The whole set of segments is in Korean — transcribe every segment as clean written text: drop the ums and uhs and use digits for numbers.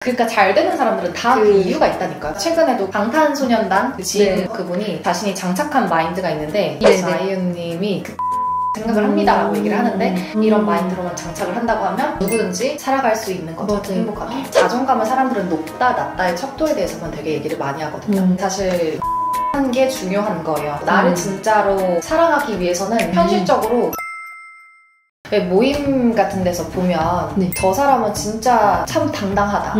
그러니까 잘 되는 사람들은 다 그 이유가 있다니까요. 최근에도 방탄소년단 그 지인 그분이 자신이 장착한 마인드가 있는데 아이유님이 생각을 합니다라고 얘기를 하는데 이런 마인드로만 장착을 한다고 하면 누구든지 살아갈 수 있는 거죠. 행복하게. 자존감은 사람들은 높다 낮다의 척도에 대해서만 되게 얘기를 많이 하거든요. 사실 하는 게 중요한 거예요. 나를 진짜로 사랑하기 위해서는 현실적으로 모임 같은 데서 보면 저 사람은 진짜 참 당당하다.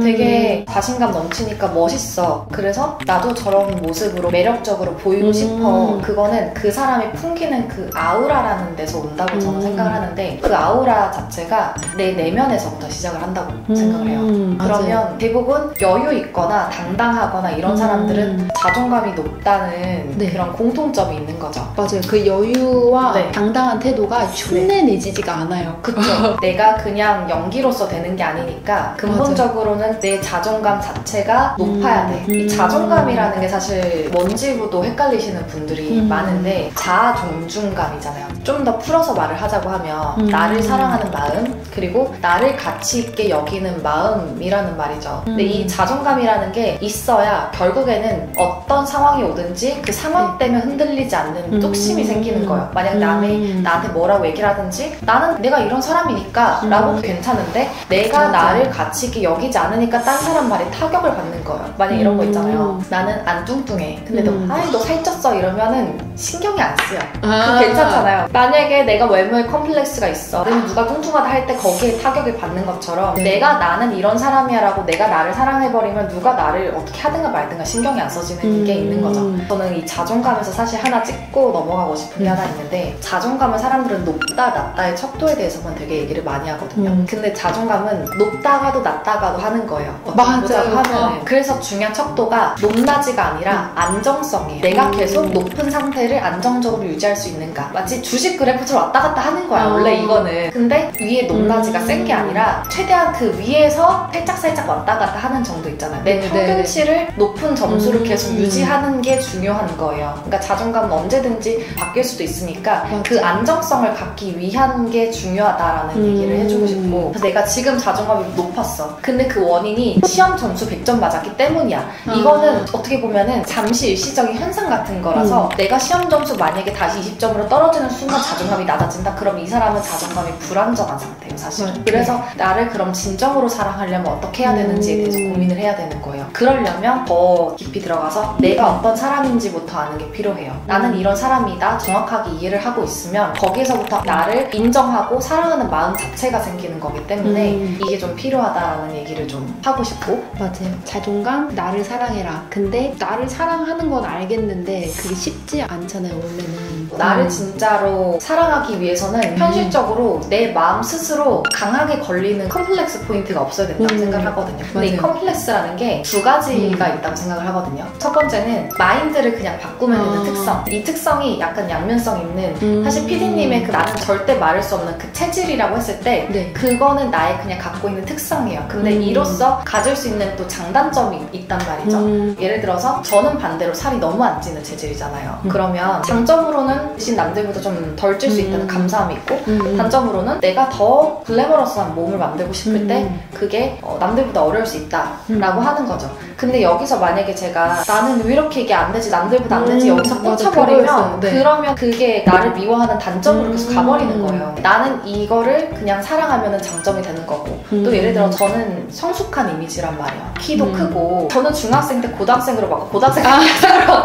되게 자신감 넘치니까 멋있어. 그래서 나도 저런 모습으로 매력적으로 보이고 싶어. 그거는 그 사람이 풍기는 그 아우라라는 데서 온다고 저는 생각을 하는데 그 아우라 자체가 내 내면에서부터 시작을 한다고 생각을 해요. 그러면 대부분 여유 있거나 당당하거나 이런 사람들은 자존감이 높다는 그런 공통점이 있는 거죠. 맞아요. 그 여유와 당당한 태도가 흉내내지지가 않아요. 그쵸. 내가 그냥 연기로서 되는 게 아니니까 근본적으로는 내 자존감 자체가 높아야 돼. 이 자존감이라는 게 사실 뭔지부도 헷갈리시는 분들이 많은데 자아 존중감이잖아요. 좀 더 풀어서 말을 하자고 하면 나를 사랑하는 마음 그리고 나를 가치 있게 여기는 마음이라는 말이죠. 근데 이 자존감이라는 게 있어야 결국에는 어떤 상황이 오든지 그 상황 때문에 흔들리지 않는 뚝심이 생기는 거예요. 만약 남이 나한테 뭐라고 얘기를 하든지 나는 내가 이런 사람이니까 라고 괜찮은데 내가 나를 가치 있게 여기지 않으니까 딴 사람 말에 타격을 받는 거예요. 만약 이런 거 있잖아요. 나는 안 뚱뚱해. 근데 너 살쪘어 이러면은 신경이 안 쓰여. 그거 괜찮잖아요. 만약에 내가 외모에 컴플렉스가 있어. 누가 뚱뚱하다 할 때 거기에 타격을 받는 것처럼 내가 나는 이런 사람이야 라고 내가 나를 사랑해버리면 누가 나를 어떻게 하든가 말든가 신경이 안 써지는 게 있는 거죠. 저는 이 자존감에서 사실 하나 찍고 넘어가고 싶은 게 하나 있는데 자존감은 사람들은 높다 낮다의 척도에 대해서만 되게 얘기를 많이 하거든요. 근데 자존감은 높다가도 낮다가도 하는 거예요. 보자고 하면 그래서 중요한 척도가 높낮이가 아니라 안정성이에요. 내가 계속 높은 상태를 안정적으로 유지할 수 있는가. 마치 주식 그래프처럼 왔다 갔다 하는 거야 원래 이거는. 근데 위에 높낮이가 센 게 아니라 최대한 그 위에서 살짝살짝 왔다 갔다 하는 정도 있잖아요. 내 평균치를 높은 점수를 계속 유지하는 게 중요한 거예요. 그러니까 자존감은 언제든지 바뀔 수도 있으니까 그 안정성을 갖기 위한 게 중요하다라는 얘기를 해주고 싶고 그래서 내가 지금 자존감이 높았어. 근데 그 원인이 시험 점수 100점 맞았기 때문이야. 이거는 어떻게 보면은 잠시 일시적인 현상 같은 거라서 내가 시험 점수 만약에 다시 20점으로 떨어지는 순간 자존감이 낮아진다? 그럼 이 사람은 자존감이 불안정한 상태예요 사실은. 그래서 나를 그럼 진정으로 사랑하려면 어떻게 해야 되는지에 대해서 고민을 해야 되는 거예요. 그러려면 더 깊이 들어가서 내가 어떤 사람인지부터 아는 게 필요해요. 나는 이런 사람이다 정확하게 이해를 하고 있으면 거기서부터 나를 인정하고 사랑하는 마음 자체가 생기는 거기 때문에 이게 좀 필요하다라는 얘기를 좀 하고 싶고. 맞아요. 자존감, 나를 사랑해라. 근데 나를 사랑하는 건 알겠는데 그게 쉽지 않잖아요 원래는. 나를 진짜로 사랑하기 위해서는 현실적으로 내 마음 스스로 강하게 걸리는 컴플렉스 포인트가 없어야 된다고 생각을 하거든요. 근데 이 컴플렉스라는 게 두 가지가 있다고 생각을 하거든요. 첫 번째는 마인드를 그냥 바꾸면 되는 특성. 이 특성이 약간 양면성 있는 사실 PD님의 그 나는 절대 말할 수 없는 그 체질이라고 했을 때 그거는 나의 그냥 갖고 있는 특성이에요. 근데 이로써 가질 수 있는 또 장단점이 있단 말이죠. 예를 들어서 저는 반대로 살이 너무 안 찌는 체질이잖아요. 그러면 장점으로는 대신 남들보다 좀 덜 찔 수 있다는 감사함이 있고 단점으로는 내가 더 글래머러스한 몸을 만들고 싶을 때 그게 남들보다 어려울 수 있다라고 하는 거죠. 근데 여기서 만약에 제가 나는 왜 이렇게 이게 안 되지 남들보다 안 되지 여기서 꽂혀버리면 그러면 그게 나를 미워하는 단점으로 계속 가버리는 거예요. 나는 이거를 그냥 사랑하면 장점이 되는 거고 또 예를 들어 저는 성숙한 이미지란 말이에요. 키도 크고 저는 중학생 때 고등학생으로 바꿔 고등학생 학생으로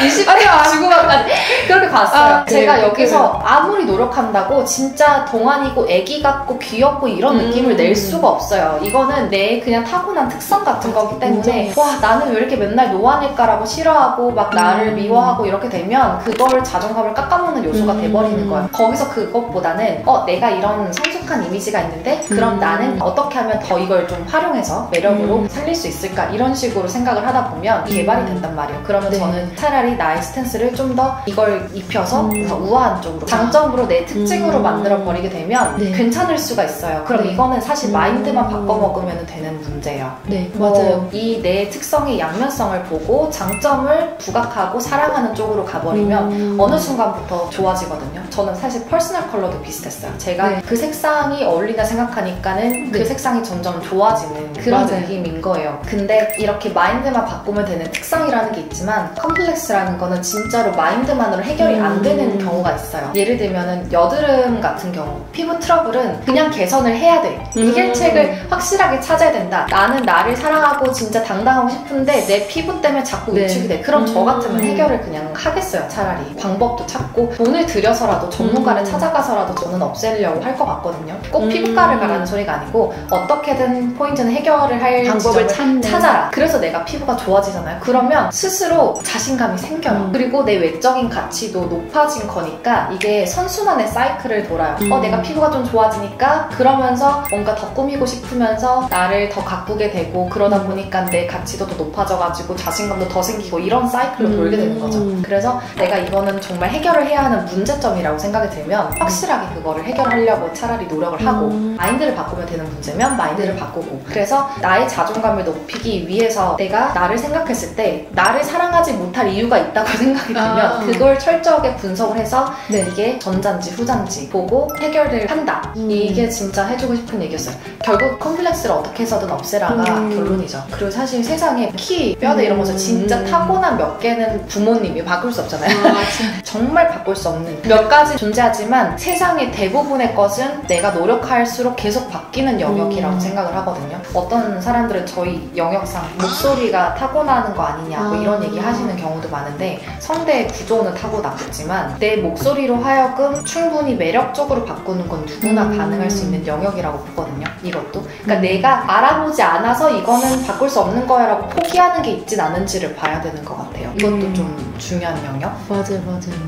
20대 중고반까지 그렇게 갔어요. 제가 여기서 아무리 노력한다고 진짜 동안이고 애기 같고 귀엽고 이런 느낌을 낼 수가 없어요. 이거는 내 그냥 타고난 특성 같은 거기 때문에 와 나는 왜 이렇게 맨날 노안일까라고 싫어하고 막 나를 미워하고 이렇게 되면 그걸 자존감을 깎아먹는 요소가 돼버리는 거예요. 거기서 그것보다는 내가 이런 성숙한 이미지가 있는데 그럼 나는 어떻게 하면 더 이걸 좀 활용해서 매력으로 살릴 수 있을까 이런 식으로 생각을 하다 보면 개발이 된단 말이에요. 그러면 저는 차라리 차라리 나의 스탠스를 좀 더 이걸 입혀서 더 우아한 쪽으로, 장점으로 내 특징으로 만들어 버리게 되면 네. 괜찮을 수가 있어요. 그럼 네. 이거는 사실 마인드만 바꿔 먹으면 되는 문제예요. 네, 맞아요. 이 내 특성의 양면성을 보고 장점을 부각하고 사랑하는 쪽으로 가버리면 어느 순간부터 좋아지거든요. 저는 사실 퍼스널 컬러도 비슷했어요. 제가 네. 그 색상이 어울린다 생각하니까는 그 네. 색상이 점점 좋아지는 그런 맞아요. 느낌인 거예요. 근데 이렇게 마인드만 바꾸면 되는 특성이라는 게 있지만 컴플렉스라는 거는 진짜로 마인드만으로 해결이 안 되는 경우가 있어요. 예를 들면은 여드름 같은 경우, 피부 트러블은 그냥 개선을 해야 돼. 해결책을 확실하게 찾아야 된다. 나는 나를 사랑하고 진짜 당당하고 싶은데 내 피부 때문에 자꾸 네. 위축이 돼. 그럼 저 같으면 해결을 그냥 하겠어요. 차라리 방법도 찾고 돈을 들여서라도 전문가를 찾아가서라도 저는 없애려고 할 것 같거든요. 꼭 피부과를 가라는 소리가 아니고 어떻게든 포인트는 해결을 할 방법을 지점을 찾아라. 그래서 내가 피부가 좋아지잖아요. 그러면 스스로 자신감이 생겨요. 그리고 내 외적인 가치도 높아진 거니까 이게 선순환의 사이클을 돌아요. 내가 피부가 좀 좋아지니까 그러면서 뭔가 더 꾸미고 싶으면서 나를 더 가꾸게 되고, 그러다 보니까 내 가치도 더 높아져가지고 자신감도 더 생기고, 이런 사이클로 돌게 되는 거죠. 그래서 내가 이거는 정말 해결을 해야 하는 문제점이라고 생각이 들면 확실하게 그거를 해결하려고 차라리 노력을 하고, 마인드를 바꾸면 되는 문제면 마인드를 바꾸고, 그래서 나의 자존감을 높이기 위해서 내가 나를 생각했을 때 나를 사랑하지 못할 이유가 있다고 생각이 들면 그걸 철저하게 분석을 해서 네. 이게 전자인지 후자인지 보고 해결을 한다. 이게 진짜 해주고 싶은 얘기였어요. 결국 컴플렉스를 어떻게 해서든 없애라가 결론이죠. 그리고 사실 세상에 키, 뼈대 이런 것을 진짜 타고난 몇 개는 부모님이 바꿀 수 없잖아요. 정말 바꿀 수 없는 몇 가지 존재하지만 세상의 대부분의 것은 내가 노력할수록 계속 바뀌는 영역이라고 생각을 하거든요. 어떤 사람들은 저희 영역상 목소리가 타고나는 거 아니냐고 이런 얘기 하시는 경우도 많은데, 성대의 구조는 타고났겠지만 내 목소리로 하여금 충분히 매력적으로 바꾸는 건 누구나 가능할 수 있는 영역이라고 보거든요. 이것도. 그러니까 내가 알아보지 않아서 이거는 바꿀 수 없는 거야 라고 포기하는 게 있진 않은지를 봐야 되는 것 같아요. 이것도 좀 중요한 영역? 맞아요.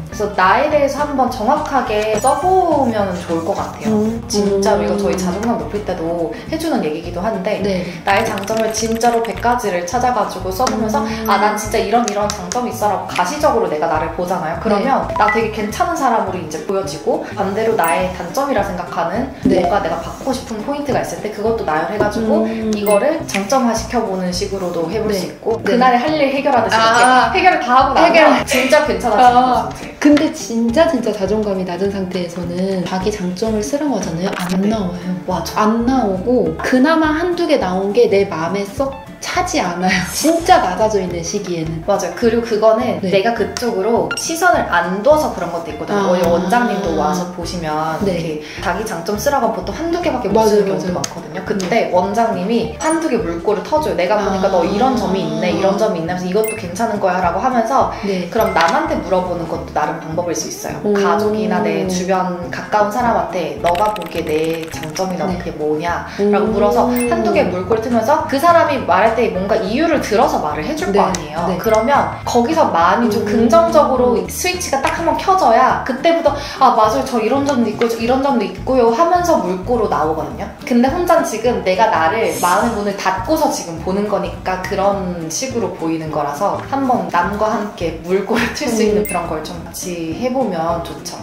그래서 나에 대해서 한번 정확하게 써보면 좋을 것 같아요. 진짜로 이거 저희 자존감 높일 때도 해주는 얘기기도 한데, 네. 나의 장점을 진짜로 100가지를 찾아가지고 써보면서 난 진짜 이런 장점이 있어 라고 가시적으로 내가 나를 보잖아요. 그러면 나 되게 괜찮은 사람으로 이제 보여지고, 반대로 나의 단점이라 생각하는 뭔가 내가 바꾸고 싶은 포인트가 있을 때 그것도 나열해가지고 이거를 장점화 시켜보는 식으로도 해볼 수 있고, 그날의 할 일 해결하듯이 이렇게 해결을 다 하고 나면 진짜 괜찮아지는 거죠. 근데 진짜 자존감이 낮은 상태에서는 자기 장점을 쓰라고 하잖아요. 안 나와요. 맞아. 안 나오고 그나마 한두 개 나온 게 내 마음에 썩 차지 않아요. 진짜 낮아져 있는 시기에는. 맞아요. 그리고 그거는 내가 그쪽으로 시선을 안 둬서 그런 것도 있거든요. 원장님도 와서 보시면 이렇게 자기 장점 쓰라고 하면 보통 한두 개밖에 못 쓰는 경우도 많거든요. 근데 원장님이 한두 개 물꼬를 터줘요. 내가 보니까 너 이런 점이 있네, 이런 점이 있네 하면서 이것도 괜찮은 거야 라고 하면서 그럼 남한테 물어보는 것도 나름 방법일 수 있어요. 가족이나 내 주변 가까운 사람한테 너가 보기에 내 장점이나 그게 뭐냐 라고 물어서 한두 개 물꼬를 트면서 그 사람이 말할 때 뭔가 이유를 들어서 말을 해줄 거 아니에요. 그러면 거기서 마음이 좀 긍정적으로 스위치가 딱 한번 켜져야 그때부터 맞아요, 저 이런 점도 있고 이런 점도 있고요 하면서 물꼬로 나오거든요. 근데 혼자는 지금 내가 나를 마음의 문을 닫고서 지금 보는 거니까 그런 식으로 보이는 거라서 한번 남과 함께 물꼬를 틀 수 있는 그런 걸 좀 같이 해보면 좋죠.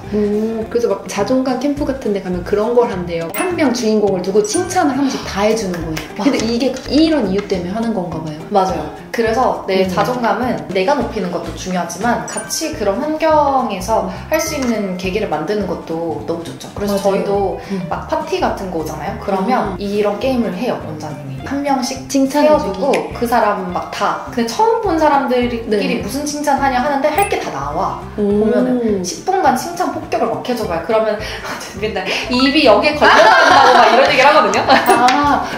그래서 막 자존감 캠프 같은 데 가면 그런 걸 한대요. 한 명 주인공을 두고 칭찬을 한 번씩 다 해주는 거예요. 근데 이게 이런 이유 때문에 하는 건가 봐요. 맞아요. 그래서 내 자존감은 내가 높이는 것도 중요하지만 같이 그런 환경에서 할 수 있는 계기를 만드는 것도 너무 좋죠. 그래서 저희도 막 파티 같은 거 오잖아요. 그러면 이런 게임을 해요, 원장님이. 한 명씩 칭찬해주고 그 사람 막 다 근데 처음 본 사람들끼리 무슨 칭찬하냐 하는데 할 게 다 나와. 보면은 10분간 칭찬 폭격을 막 해줘봐요. 그러면 맨날 입이 여기에 걸려간다고 막 이런 얘기를 하거든요.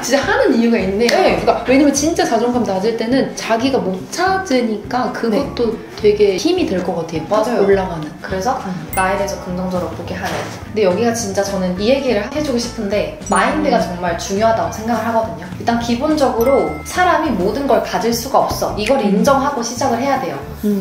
진짜 하는 이유가 있네요. 그러니까 왜냐면 진짜 자존감 낮을 때는 자기가 못 찾으니까 그것도 되게 힘이 될 것 같아요. 맞아요. 올라가는. 그래서 나에 대해서 긍정적으로 보게 하는. 근데 여기가 진짜 저는 이 얘기를 해주고 싶은데 마인드가 정말 중요하다고 생각을 하거든요. 일단 기본적으로 사람이 모든 걸 가질 수가 없어. 이걸 인정하고 시작을 해야 돼요.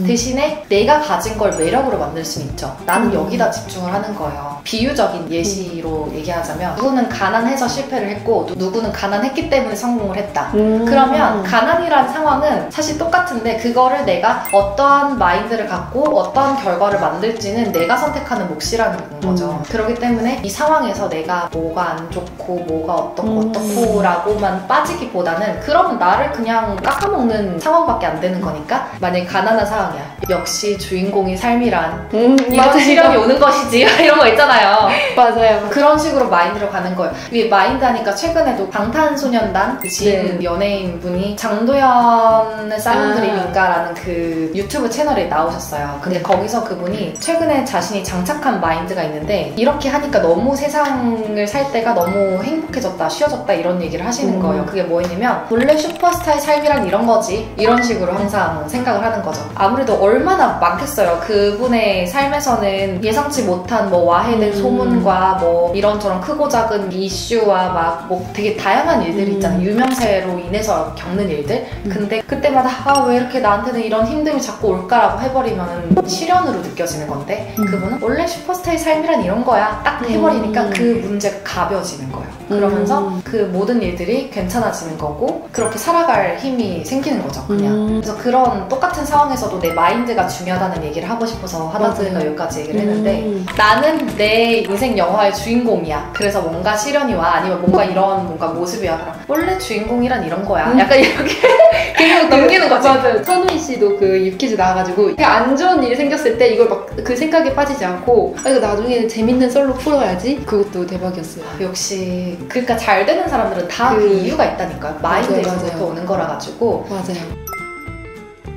대신에 내가 가진 걸 매력으로 만들 수는 있죠. 나는 여기다 집중을 하는 거예요. 비유적인 예시로 얘기하자면 누구는 가난해서 실패를 했고 누구는 가난했기 때문에 성공을 했다. 그러면 가난이란 상황은 사실 똑같은데 그거를 내가 어떠한 마인드를 갖고 어떠한 결과를 만들지는 내가 선택하는 몫이라는 거죠. 그렇기 때문에 이 상황에서 내가 뭐가 안 좋고 뭐가 어떻고 라고만 빠지기보다는 그럼 나를 그냥 깎아먹는 상황밖에 안 되는 거니까 만약에 가난한 상황이야. 역시 주인공의 삶이란 이런 시련이 오는 것이지 이런 거 있잖아요. 맞아요. 그런 식으로 마인드로 가는 거예요. 이게 마인드 하니까 최근에도 방탄소년단 지인 연예인 분이 장도연의 살롱드림인가라는 그 유튜브 채널에 나오셨어요. 근데 거기서 그분이 최근에 자신이 장착한 마인드가 있는데 이렇게 하니까 너무 세상을 살 때가 너무 행복해졌다, 쉬워졌다 이런 얘기를 하시는 거예요. 그게 뭐냐면 원래 슈퍼스타의 삶이란 이런 거지 이런 식으로 항상 생각을 하는 거죠. 아무래도 얼마나 많겠어요. 그분의 삶에서는 예상치 못한 뭐 와해된 소문과 뭐 이런저런 크고 작은 이슈와 막 뭐 되게 다양한 일들이 있잖아요. 유명세로 인해서 겪는 일들. 근데 그때마다 아, 왜 이렇게 나한테는 이런 힘듦이 자꾸 올까라고 해버리면 시련으로 느껴지는 건데 그분은 원래 슈퍼스타의 삶이란 이런 거야 딱 해버리니까 그 문제가 가벼워지는 거예요. 그러면서 그 모든 일들이 괜찮아지는 거고 그렇게 살아갈 힘이 생기는 거죠. 그냥. 그래서 그런 똑같은 상황에서도 내 마인드가 중요하다는 얘기를 하고 싶어서 하다 보니까 여기까지 얘기를 했는데 나는 내 인생 영화의 주인공이야. 그래서 뭔가 시련이 와 아니면 뭔가 이런 뭔가 모습이야. 그럼 원래 주인공이란 이런 거야. 약간 이렇게 계속 넘기는 거지. 맞아요. 선우희 씨도 그 유퀴즈 나와가지고 안 좋은 일이 생겼을 때 이걸 막 그 생각에 빠지지 않고 아, 이거 나중에는 재밌는 썰로 풀어야지. 그것도 대박이었어요. 역시 그러니까 잘 되는 사람들은 다 그 이유가 있다니까요. 마인드에서부터 오는 거라 가지고. 맞아요.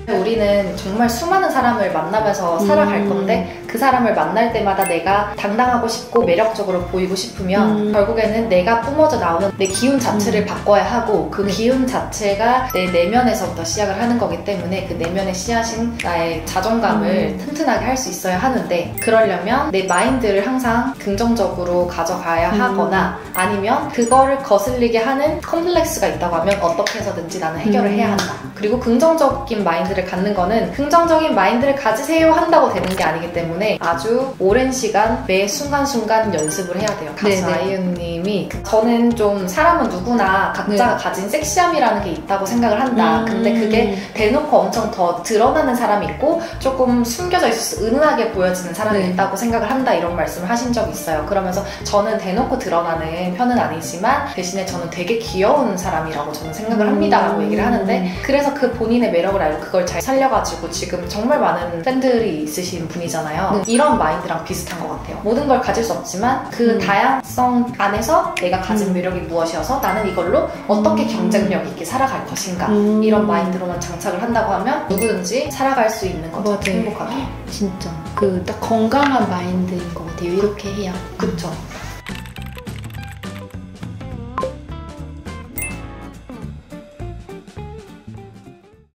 우리는 정말 수많은 사람을 만나면서 살아갈 건데 그 사람을 만날 때마다 내가 당당하고 싶고 매력적으로 보이고 싶으면 결국에는 내가 뿜어져 나오는 내 기운 자체를 바꿔야 하고 그 기운 자체가 내 내면에서부터 시작을 하는 거기 때문에 그 내면에 씨앗인 나의 자존감을 튼튼하게 할 수 있어야 하는데 그러려면 내 마인드를 항상 긍정적으로 가져가야 하거나 아니면 그거를 거슬리게 하는 컴플렉스가 있다고 하면 어떻게 해서든지 나는 해결을 해야 한다. 그리고 긍정적인 마인드를 갖는 거는 긍정적인 마인드를 가지세요 한다고 되는 게 아니기 때문에 아주 오랜 시간 매 순간순간 연습을 해야 돼요. 가수 아이유님이 저는 좀 사람은 누구나 각자가 가진 섹시함이라는 게 있다고 생각을 한다. 근데 그게 대놓고 엄청 더 드러나는 사람이 있고 조금 숨겨져 있어서 은은하게 보여지는 사람이 있다고 생각을 한다 이런 말씀을 하신 적이 있어요. 그러면서 저는 대놓고 드러나는 편은 아니지만 대신에 저는 되게 귀여운 사람이라고 저는 생각을 합니다 라고 얘기를 하는데 그래서 그 본인의 매력을 알고 그걸 잘 살려가지고 지금 정말 많은 팬들이 있으신 분이잖아요. 이런 마인드랑 비슷한 것 같아요. 모든 걸 가질 수 없지만 그 다양성 안에서 내가 가진 매력이 무엇이어서 나는 이걸로 어떻게 경쟁력 있게 살아갈 것인가 이런 마인드로만 장착을 한다고 하면 누구든지 살아갈 수 있는 거죠. 행복하게. 진짜 그 딱 건강한 마인드인 것 같아요. 이렇게 해야. 그쵸.